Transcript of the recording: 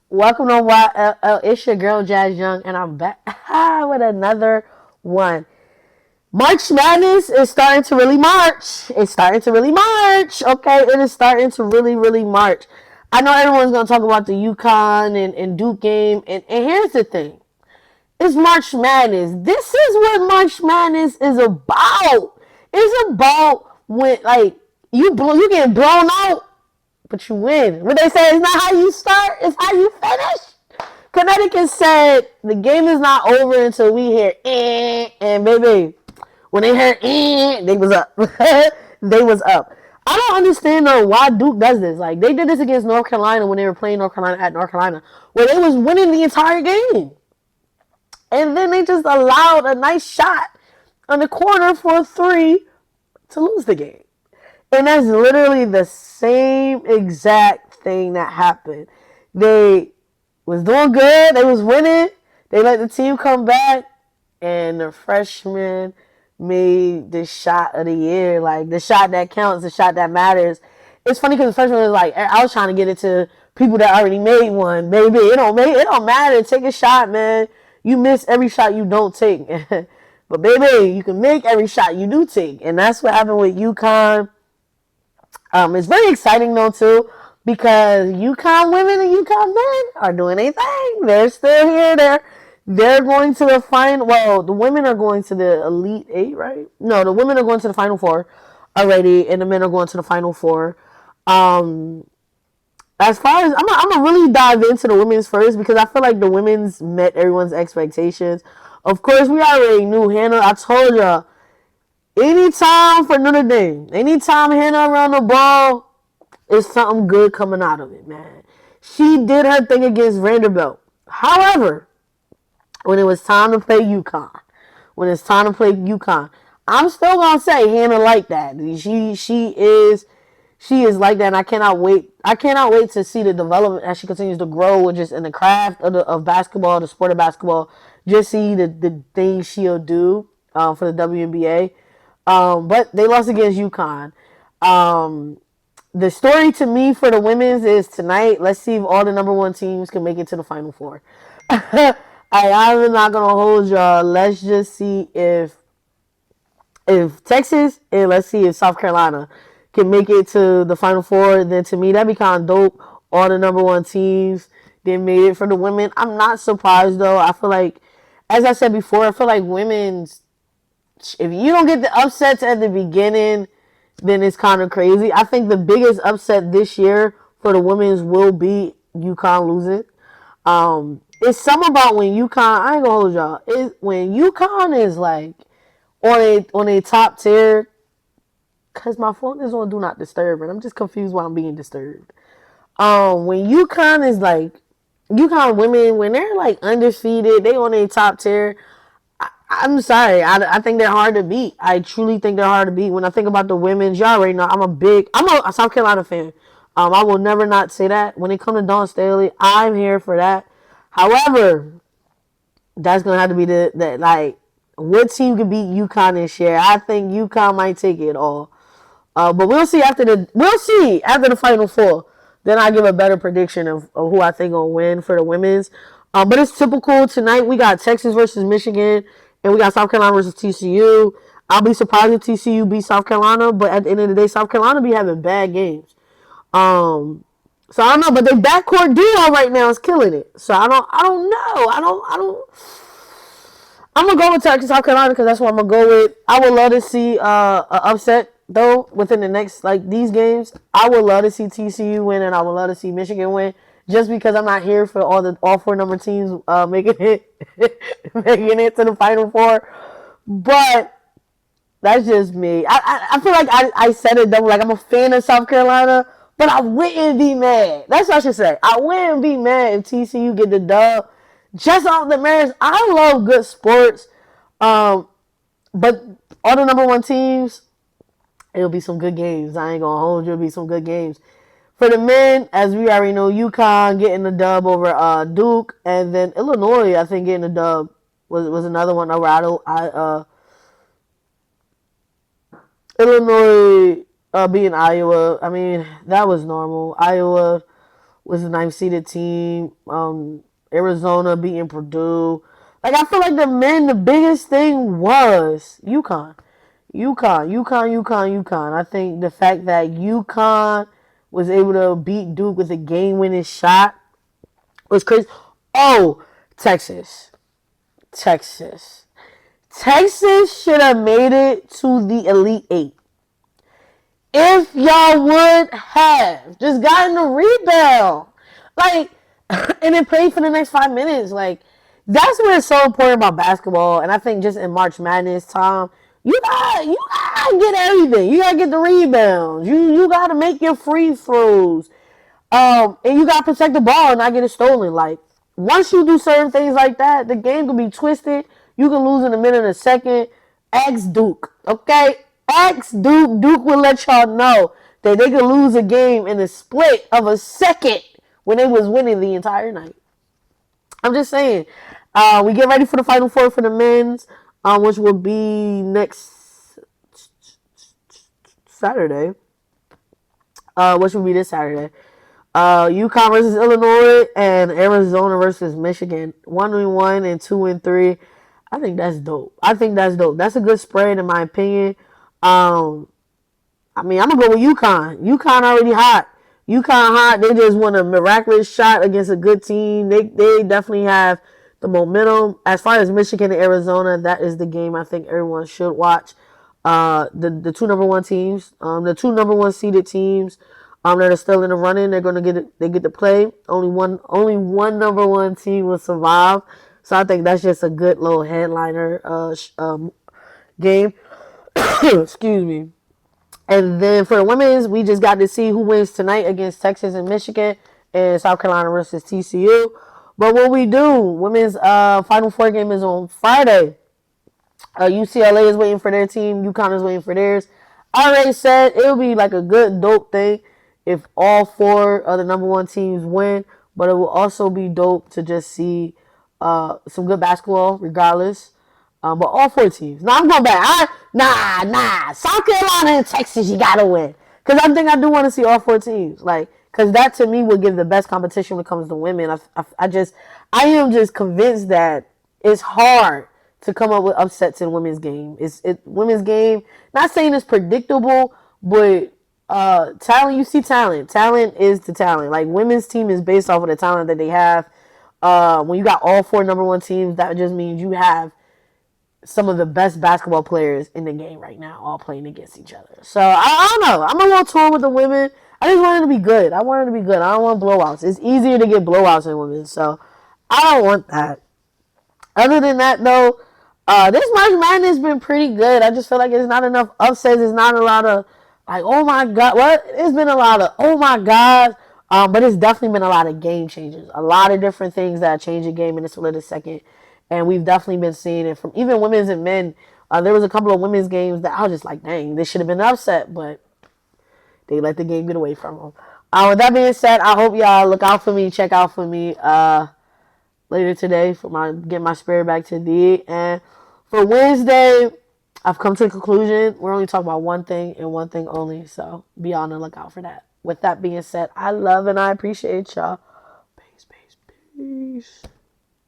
Welcome to YLL. It's your girl Jazz Young, and I'm back with another one. March Madness is starting to really march. It's starting to really march. Okay, it is starting to really march. I know everyone's gonna talk about the UConn and Duke game, and here's the thing: it's March Madness. This is what March Madness is about. It's about when you get blown out but you win. What they say is not how you start, it's how you finish. Connecticut said the game is not over until we hear and baby, when they heard they was up. They was up. I don't understand though why Duke does this. Like they did this against North Carolina when they were playing North Carolina at North Carolina, where they was winning the entire game, and then they just allowed a nice shot on the corner for a three to lose the game. And that's literally the same exact thing that happened. They was doing good. They was winning. They let the team come back, and the freshman made the shot of the year. Like the shot that counts, the shot that matters. It's funny because the freshman was like, I was trying to get it to people that already made one. Maybe it don't matter. Take a shot, man. You miss every shot you don't take. But baby, you can make every shot you do take. And that's what happened with UConn. It's very exciting though too because UConn women and UConn men are doing a thing. They're still here. They're going to the final. Well, the women are going to the Elite Eight, right? No, the women are going to the Final Four already, and the men are going to the Final Four. Um, as far as I'm gonna really dive into the women's first because I feel like the women's met everyone's expectations. Of course, we already knew Hannah. I told y'all anytime for Notre Dame, anytime Hannah around the ball, is something good coming out of it, man. She did her thing against Vanderbilt. However, when it was time to play UConn, I'm still gonna say Hannah like that. She is like that, and I cannot wait. I cannot wait to see the development as she continues to grow, just in the craft of basketball, the sport of basketball. Just see the things she'll do for the WNBA. But they lost against UConn. The story to me for the women's is tonight. Let's see if all the number one teams can make it to the Final Four. I'm not gonna hold y'all. Let's just see if Texas and let's see if South Carolina can make it to the Final Four. Then to me that'd be kind of dope. All the number one teams they made it for the women. I'm not surprised though. I feel like, as I said before, I feel like women's, if you don't get the upsets at the beginning, then it's kind of crazy. I think the biggest upset this year for the women's will be UConn losing. It's something about when UConn. I ain't gonna hold y'all. When UConn is like on a top tier. Cause my phone is on do not disturb, and I'm just confused why I'm being disturbed. When UConn is like UConn women, when they're like undefeated, they on a top tier. I'm sorry. I think they're hard to beat. I truly think they're hard to beat. When I think about the women's, y'all already know I'm a South Carolina fan. I will never not say that. When it comes to Dawn Staley, I'm here for that. However, that's gonna have to be the like what team could beat UConn this year. I think UConn might take it all. But we'll see after the Final Four. Then I give a better prediction of who I think will win for the women's. But it's typical tonight. We got Texas versus Michigan, and we got South Carolina versus TCU. I'll be surprised if TCU beats South Carolina, but at the end of the day, South Carolina be having bad games. Um, so I don't know, but their backcourt duo right now is killing it. So I don't know. I'm gonna go with Texas, South Carolina because that's what I'm gonna go with. I would love to see an upset though within the next like these games. I would love to see TCU win and I would love to see Michigan win. Just because I'm not here for all four number teams making it making it to the Final Four, but that's just me. I feel like I said it though. Like I'm a fan of South Carolina, but I wouldn't be mad. That's what I should say. I wouldn't be mad if TCU get the dub just off the merits. I love good sports, um, but all the number one teams, it'll be some good games. I ain't gonna hold you. It'll be some good games. For the men, as we already know, UConn getting the dub over Duke, and then Illinois, I think, getting the dub was another one over Illinois beating Iowa. I mean, that was normal. Iowa was the ninth seeded team. Arizona beating Purdue. Like I feel like the biggest thing was UConn. UConn. I think the fact that UConn was able to beat Duke with a game-winning shot was crazy. Oh, Texas. Texas. Texas should have made it to the Elite Eight. If y'all would have just gotten the rebound, like, and then played for the next 5 minutes, like, that's what is so important about basketball. And I think just in March Madness time, you gotta get everything. You gotta get the rebounds. You gotta make your free throws. And you gotta protect the ball and not get it stolen. Like once you do certain things like that, the game can be twisted. You can lose in a minute and a second. Ask Duke, okay? Ask Duke. Duke will let y'all know that they could lose a game in a split of a second when they was winning the entire night. I'm just saying. We get ready for the Final Four for the men's, which will be next Saturday. Which will be this Saturday. UConn versus Illinois and Arizona versus Michigan. 1-1 and 2-3. I think that's dope. That's a good spread in my opinion. I mean, I'm gonna go with UConn. UConn already hot. UConn hot. They just won a miraculous shot against a good team. They definitely have the momentum. As far as Michigan and Arizona, that is the game I think everyone should watch. The two number one teams, the two number one seeded teams, that are still in the running. They're gonna get it. They get to play. Only one number one team will survive. So I think that's just a good little headliner game. Excuse me. And then for the women's, we just got to see who wins tonight against Texas and Michigan and South Carolina versus TCU. But what we do, women's Final Four game is on Friday. UCLA is waiting for their team. UConn is waiting for theirs. I already said it would be like a good, dope thing if all four of the number one teams win. But it will also be dope to just see some good basketball regardless. But all four teams. Now I'm going back. South Carolina and Texas, you gotta win. Because I do want to see all four teams. Like, because that to me would give the best competition when it comes to women. I am just convinced that it's hard to come up with upsets in women's game. Women's game. Not saying it's predictable, but talent. You see talent. Talent is the talent. Like women's team is based off of the talent that they have. When you got all four number one teams, that just means you have some of the best basketball players in the game right now, all playing against each other. So I don't know. I'm a little torn with the women. I just want it to be good. I don't want blowouts. It's easier to get blowouts in women, so I don't want that. Other than that, though, this March Madness has been pretty good. I just feel like it's not enough upsets. It's not a lot of like, oh my god, what? It's been a lot of oh my god, but it's definitely been a lot of game changers. A lot of different things that change a game in a split second, and we've definitely been seeing it from even women's and men. There was a couple of women's games that I was just like, dang, this should have been an upset, but they let the game get away from them. With that being said, I hope y'all look out for me, check out for me later today for get my spirit back to D. And for Wednesday, I've come to the conclusion we're only talking about one thing and one thing only. So be on the lookout for that. With that being said, I love and I appreciate y'all. Peace, peace, peace.